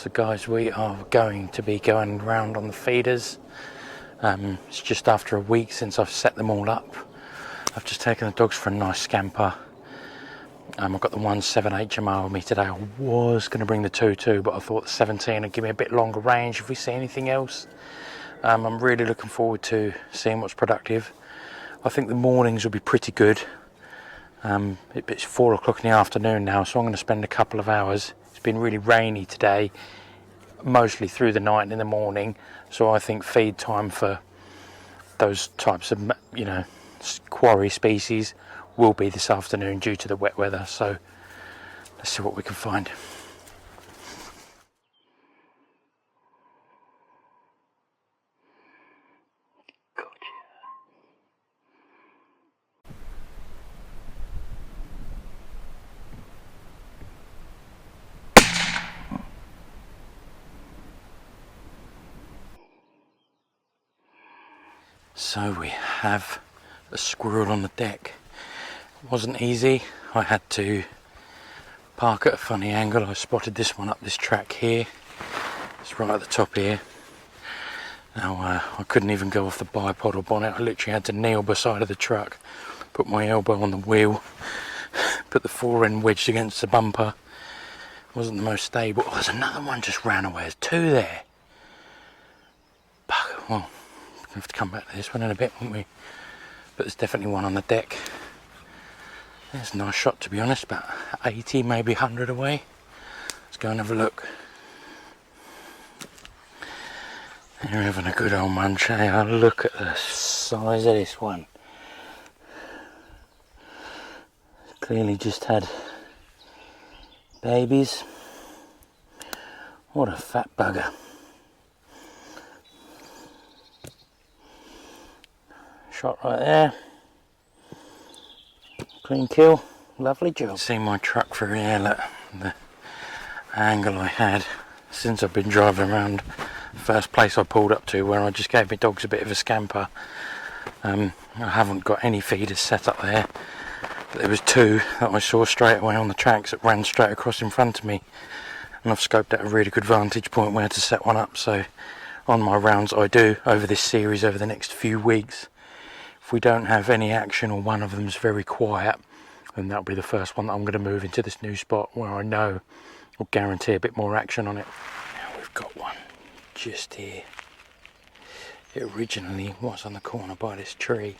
So guys, we are going to be going round on the feeders. It's just after a week since I've set them all up. I've just taken the dogs for a nice scamper. I've got the 1.7 HMR with me today. I was going to bring the 2.2, but I thought the 17 would give me a bit longer range if we see anything else. I'm really looking forward to seeing what's productive. I think the mornings will be pretty good. It's 4 o'clock in the afternoon now, so I'm going to spend a couple of hours. It's been really rainy today, mostly through the night and in the morning, so I think feed time for those types of, quarry species will be this afternoon due to the wet weather. So let's see what we can find. So we have a squirrel on the deck. It wasn't easy. I had to park at a funny angle. I spotted this one up this track here. It's right at the top here. Now I couldn't even go off the bipod or bonnet. I literally had to kneel beside of the truck, put my elbow on the wheel, put the fore end wedged against the bumper. It wasn't the most stable. Oh, there's another one just ran away. There's two there. Well, we'll have to come back to this one in a bit, won't we? But there's definitely one on the deck. There's a nice shot, to be honest, about 80, maybe 100 away. Let's go and have a look. They're having a good old munch, eh? Look at the size of this one. Clearly just had babies. What a fat bugger. Shot right there. Clean kill. Lovely job. See my truck through here, look, the angle I had since I've been driving around. First place I pulled up to where I just gave my dogs a bit of a scamper. I haven't got any feeders set up there, but there was two that I saw straight away on the tracks that ran straight across in front of me, and I've scoped out a really good vantage point where to set one up. So on my rounds I do over this series over the next few weeks, if we don't have any action or one of them's very quiet, then that'll be the first one that I'm going to move into this new spot where I know I'll guarantee a bit more action on it. Now we've got one just here. It originally was on the corner by this tree,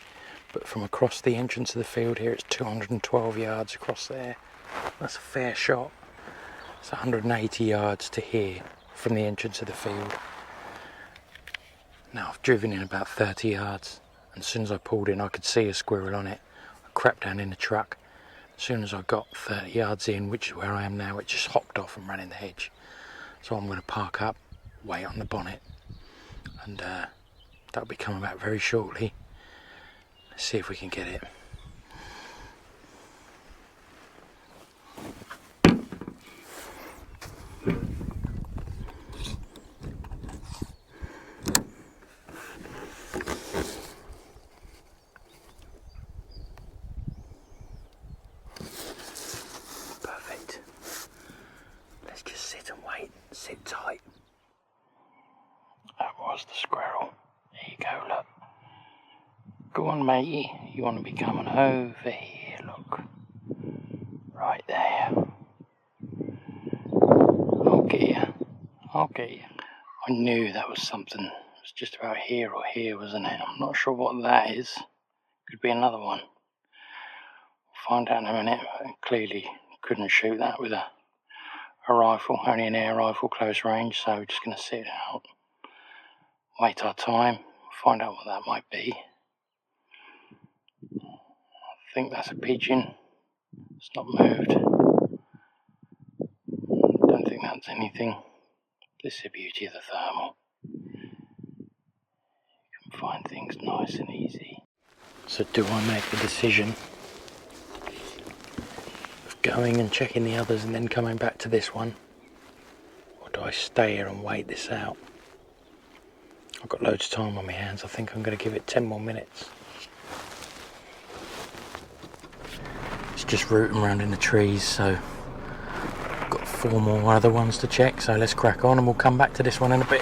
but from across the entrance of the field here, it's 212 yards across there. That's a fair shot. It's 180 yards to here from the entrance of the field. Now I've driven in about 30 yards. And as soon as I pulled in, I could see a squirrel on it. I crept down in the truck. As soon as I got 30 yards in, which is where I am now, it just hopped off and ran in the hedge. So I'm going to park up, wait on the bonnet, and that'll be coming back very shortly. Let's see if we can get it. Sit tight. That was the squirrel. There you go, look. Go on, matey. You want to be coming over here, look. Right there. I'll get you. I'll get you. I knew that was something. It was just about here or here, wasn't it? I'm not sure what that is. Could be another one. We'll find out in a minute. I clearly couldn't shoot that with a rifle, only an air rifle close range, so we're just going to sit it out, wait our time, find out what that might be. I think that's a pigeon. It's not moved. Don't think that's anything. This is the beauty of the thermal. You can find things nice and easy. So do I make the decision going and checking the others and then coming back to this one, or do I stay here and wait this out? I've got loads of time on my hands. I think I'm going to give it 10 more minutes. It's just rooting around in the trees, so I've got 4 more other ones to check, so let's crack on and we'll come back to this one in a bit.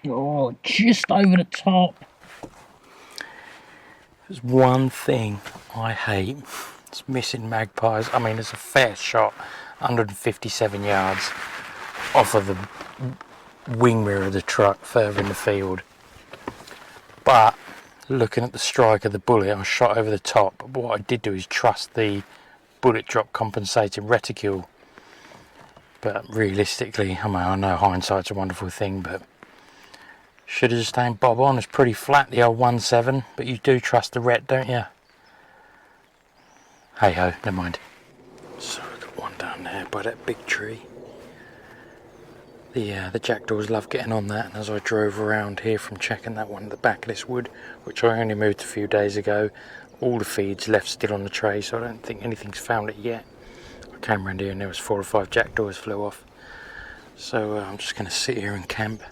Oh, just over the top. There's one thing I hate, it's missing magpies. I mean, there's a fair shot, 157 yards off of the wing mirror of the truck further in the field. But looking at the strike of the bullet, I shot over the top. But what I did do is trust the bullet drop compensating reticule. But realistically, I mean, I know hindsight's a wonderful thing, but should have just aimed bob on. It's pretty flat, the old 1.7, but you do trust the ret, don't you? Hey ho, never mind. So I've got one down there by that big tree. The jackdaws love getting on that, and as I drove around here from checking that one at the back of this wood, which I only moved a few days ago, all the feeds left still on the tray, so I don't think anything's found it yet. I came around here and there was 4 or 5 jackdaws flew off. So I'm just going to sit here and camp.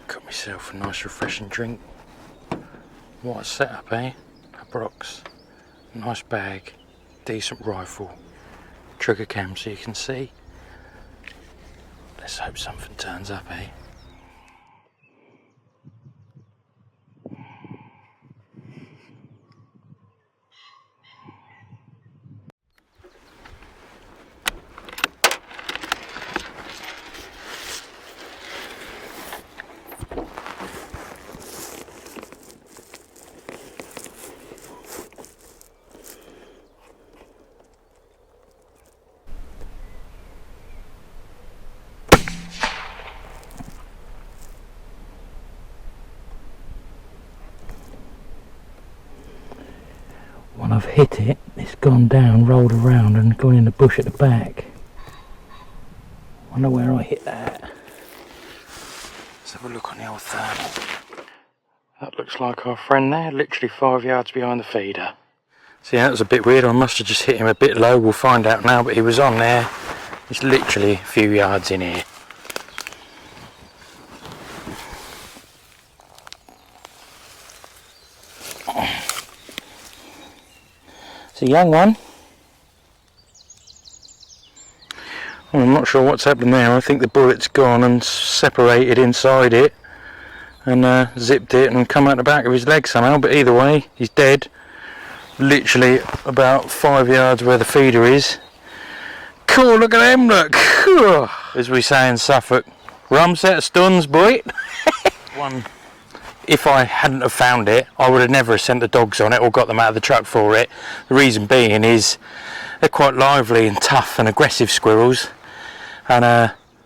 Got myself a nice refreshing drink. What a setup, eh? A box, nice bag, decent rifle, trigger cam so you can see. Let's hope something turns up, eh? When I've hit it, it's gone down, rolled around and gone in the bush at the back. Wonder where I hit that. Let's have a look on the old thermal. That looks like our friend there, literally 5 yards behind the feeder. See, that was a bit weird. I must have just hit him a bit low. We'll find out now, but he was on there. He's literally a few yards in here. It's a young one. Well, I'm not sure what's happened there. I think the bullet's gone and separated inside it and zipped it and come out the back of his leg somehow, but either way he's dead. Literally about 5 yards where the feeder is. Cool, look at him, look. As we say in Suffolk, rum set of stuns, boy. One. If I hadn't have found it, I would have never sent the dogs on it or got them out of the truck for it. The reason being is they're quite lively and tough and aggressive squirrels, and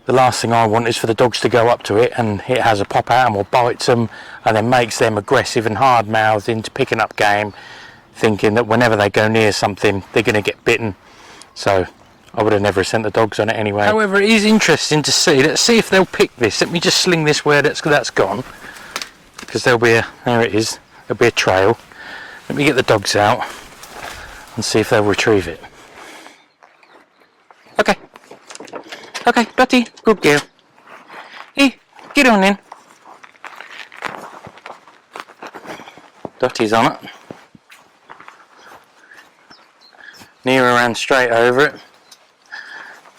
the last thing I want is for the dogs to go up to it and it has a pop at them or bites them and then makes them aggressive and hard-mouthed into picking up game, thinking that whenever they go near something they're going to get bitten. So I would have never sent the dogs on it anyway. However, it is interesting to see. Let's see if they'll pick this. Let me just sling this where that's gone. Because there'll be there it is, there'll be a trail. Let me get the dogs out and see if they'll retrieve it. Okay, Dotty, good girl. Hey, get on in. Dotty's on it. Nira ran straight over it.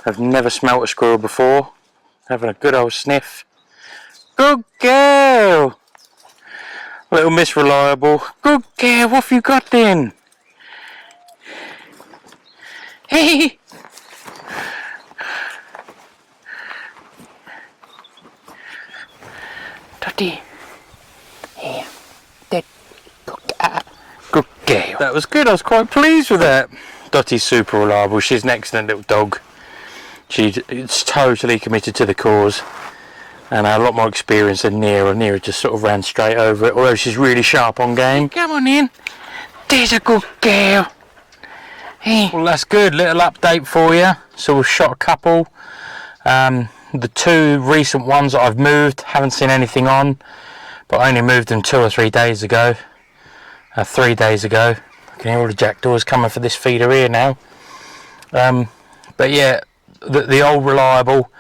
I've never smelt a squirrel before. Having a good old sniff. Good girl. Little Miss Reliable. Good girl, what have you got then? Hey! Dotty. Here. Good girl. That was good, I was quite pleased with that. Dotty's super reliable, she's an excellent little dog. She's totally committed to the cause. And a lot more experience than Nira. Nira just sort of ran straight over it, although she's really sharp on game. Come on in. There's a good girl. Hey. Well, that's good. Little update for you. So we've shot a couple. The 2 recent ones that I've moved, haven't seen anything on, but I only moved them 2 or 3 days ago. 3 days ago. I can hear all the jackdaws coming for this feeder here now. But yeah, the old reliable.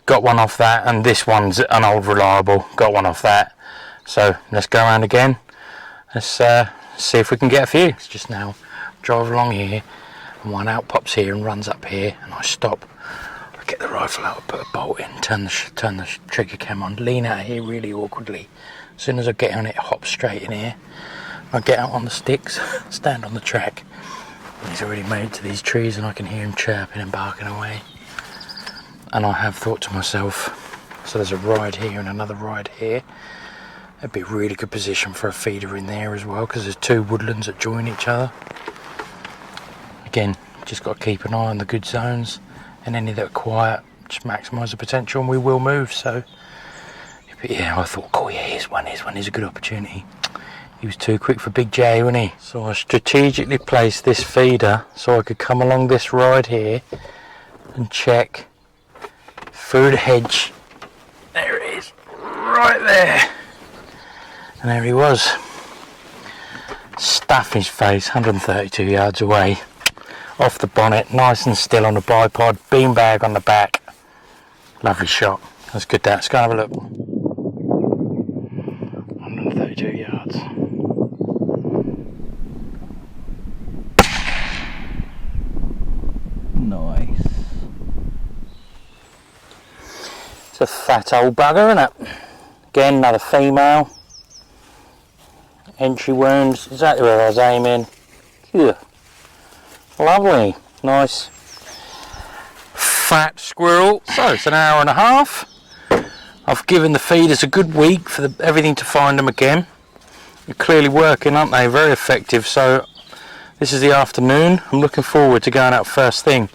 Got one off that, and this one's an old reliable, got one off that. So let's go around again. Let's see if we can get a few. It's just now drive along here, and one out pops here and runs up here, and I stop. I get the rifle out, put a bolt in, turn the trigger cam on, lean out here really awkwardly. As soon as I get on it, hop straight in here. I get out on the sticks, stand on the track. He's already made it to these trees, and I can hear him chirping and barking away. And I have thought to myself, so there's a ride here and another ride here. That'd be a really good position for a feeder in there as well, because there's two woodlands that join each other. Again, just got to keep an eye on the good zones, and any that are quiet, just maximise the potential, and we will move. So, but yeah, I thought, oh yeah, here's one, here's a good opportunity. He was too quick for Big J, wasn't he? So I strategically placed this feeder so I could come along this ride here and check through the hedge. There it is, right there. And there he was. Stuff in his face, 132 yards away. Off the bonnet, nice and still on the bipod, beanbag on the back. Lovely shot. That's good, that. Let's go and have a look. 132 yards. Nice. It's a fat old bugger, isn't it? Again, another female. Entry wounds, exactly where I was aiming. Phew. Lovely, nice fat squirrel. So it's an hour and a half. I've given the feeders a good week for everything to find them again. They're clearly working, aren't they? Very effective. So this is the afternoon. I'm looking forward to going out first thing,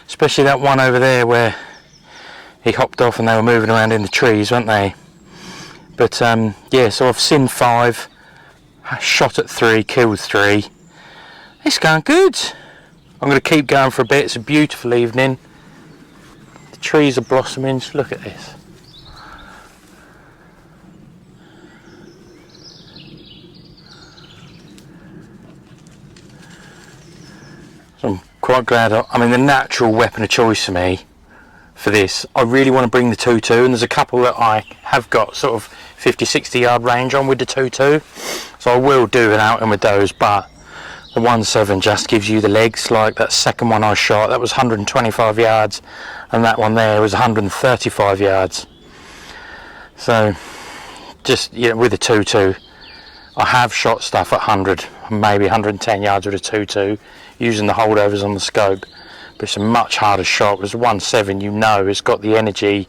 especially that one over there where he hopped off and they were moving around in the trees, weren't they? But yeah, so I've seen 5, shot at 3, killed 3. It's going good. I'm going to keep going for a bit. It's a beautiful evening. The trees are blossoming. Just look at this. So I'm quite glad. I mean, the natural weapon of choice for me for this, I really want to bring the 2.2, and there's a couple that I have got sort of 50-60 yard range on with the 2.2, so I will do an outing with those, but the 1.7 just gives you the legs. Like that second one I shot, that was 125 yards, and that one there was 135 yards. So just, yeah, with the 2.2, I have shot stuff at 100, maybe 110 yards with a 2.2, using the holdovers on the scope, but it's a much harder shot. Because 1.7, you know, it's got the energy,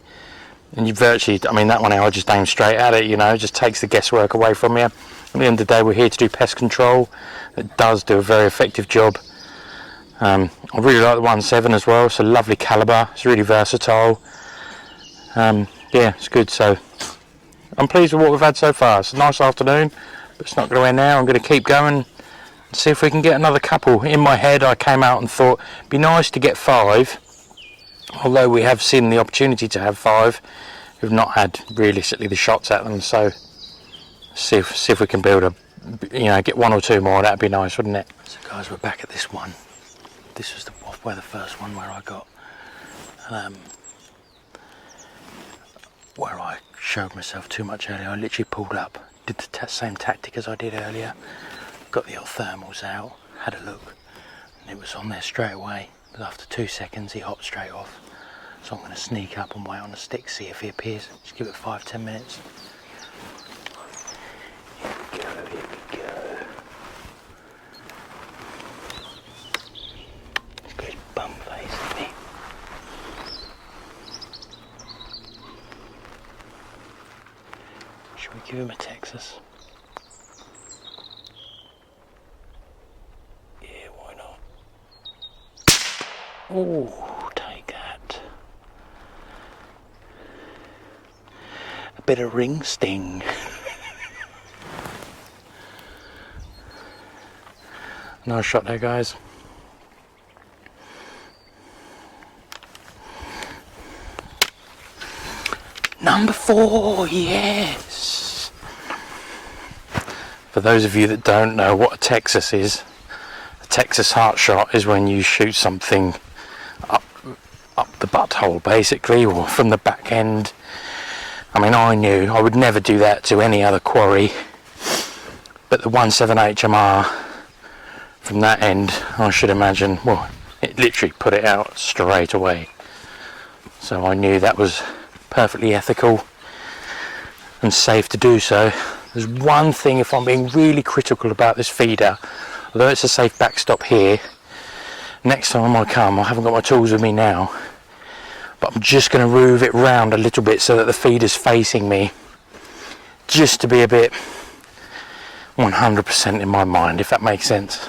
and you virtually, I mean, that one I just aim straight at it, you know, it just takes the guesswork away from you. At the end of the day, we're here to do pest control. It does do a very effective job. I really like the 1.7 as well. It's a lovely calibre. It's really versatile. Yeah, it's good. So I'm pleased with what we've had so far. It's a nice afternoon, but it's not going to end now. I'm going to keep going and see if we can get another couple. In my head, I came out and thought it'd be nice to get 5. Although we have seen the opportunity to have 5, we've not had realistically the shots at them. So see if we can build a, you know, get 1 or 2 more. That'd be nice, wouldn't it? So guys, we're back at this one. This was the first one where I got where I showed myself too much earlier. I literally pulled up, did the same tactic as I did earlier, got the old thermals out, had a look, and it was on there straight away. But after 2 seconds he hopped straight off. So I'm going to sneak up and wait on the stick, see if he appears. Just give it 5-10 minutes. Here we go. He's got his bum face at me. Should we give him a Texas? Yeah, why not? Oh, take that. A bit of ring sting. Nice shot there, guys. Number 4, yes. For those of you that don't know what a Texas is, a Texas heart shot is when you shoot something up the butthole, basically, or from the back end, I mean, I knew I would never do that to any other quarry, but the 1.7 HMR from that end, I should imagine, well, it literally put it out straight away. So I knew that was perfectly ethical and safe to do so. There's one thing, if I'm being really critical about this feeder, although it's a safe backstop here, next time I come, I haven't got my tools with me now, but I'm just going to move it round a little bit so that the feeder's facing me, just to be a bit 100% in my mind, if that makes sense.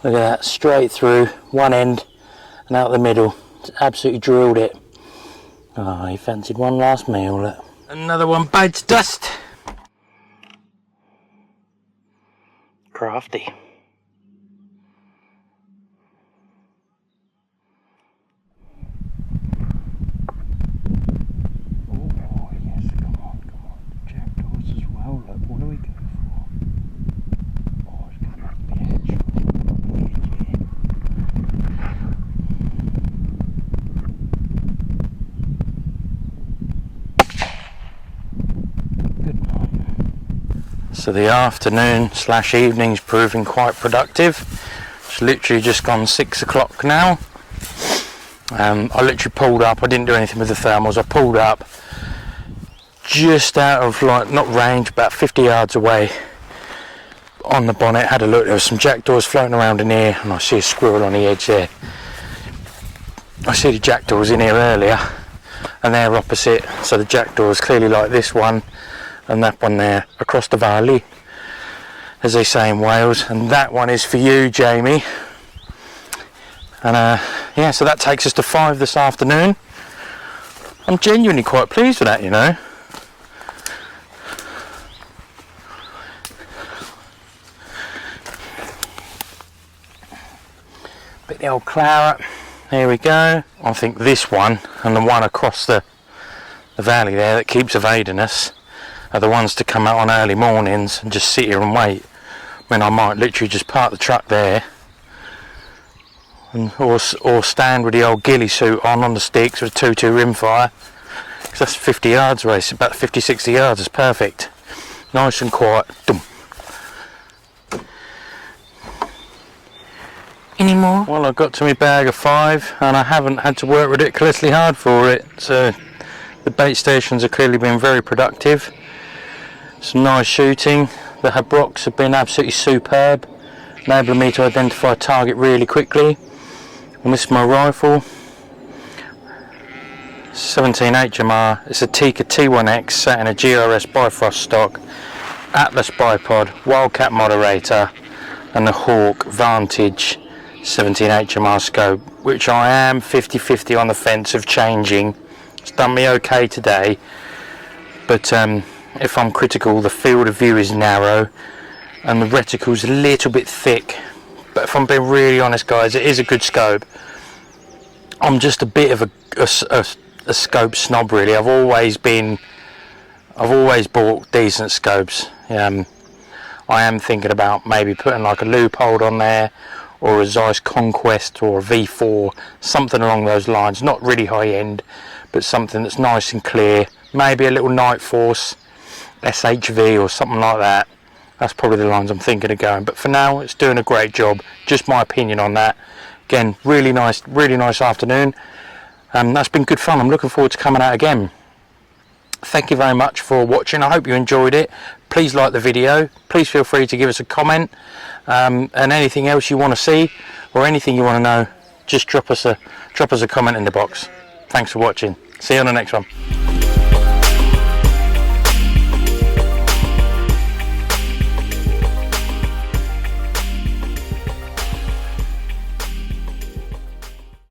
Look at that, straight through, one end and out the middle. It's absolutely drilled it. Oh, he fancied one last meal, look. Another one bites dust. Crafty. Oh yes, come on. Jackdaws as well, look, what do we go for? Oh, it's coming up the edge. Good night. So the afternoon / evening's proving quite productive. It's literally just gone 6 o'clock now. I literally pulled up, I didn't do anything with the thermals, I pulled up just out of, like, not range, about 50 yards away on the bonnet, had a look. There was some jackdaws floating around in here, and I see a squirrel on the edge there. I see the jackdaws in here earlier, and they're opposite, so the jackdaws clearly like this one and that one there across the valley, as they say in Wales, and that one is for you, Jamie. And yeah, so that takes us to 5 this afternoon. I'm genuinely quite pleased with that, you know. Bit the old claret. There we go. I think this one and the one across the valley there that keeps evading us are the ones to come out on early mornings and just sit here and wait. I mean, I might literally just park the truck there, and or stand with the old ghillie suit on the sticks with a 2-2 rimfire, because that's 50 yards away. It's about 50-60 yards. It's perfect, nice and quiet. Dum. Any more? Well, I got to my bag of 5 and I haven't had to work ridiculously hard for it, so the bait stations have clearly been very productive. Some nice shooting. The Habrocks have been absolutely superb, enabling me to identify a target really quickly. And this is my rifle, 17 HMR. It's a Tikka T1X sat in a GRS Bifrost stock, Atlas bipod, Wildcat moderator, and the Hawk Vantage 17 HMR scope, which I am 50-50 on the fence of changing. It's done me okay today, but if I'm critical, the field of view is narrow and the reticle's a little bit thick. But if I'm being really honest, guys, it is a good scope. I'm just a bit of a scope snob, really. I've always bought decent scopes. I am thinking about maybe putting like a Loophole on there, or a Zeiss Conquest, or a V4, something along those lines. Not really high end, but something that's nice and clear. Maybe a little Night Force SHV or something like that. That's probably the lines I'm thinking of going, but for now it's doing a great job. Just my opinion on that. Again, really nice afternoon. That's been good fun. I'm looking forward to coming out again. Thank you very much for watching. I hope you enjoyed it. Please like the video. Please feel free to give us a comment, and anything else you want to see or anything you want to know, just drop us a comment in the box. Thanks for watching. See you on the next one.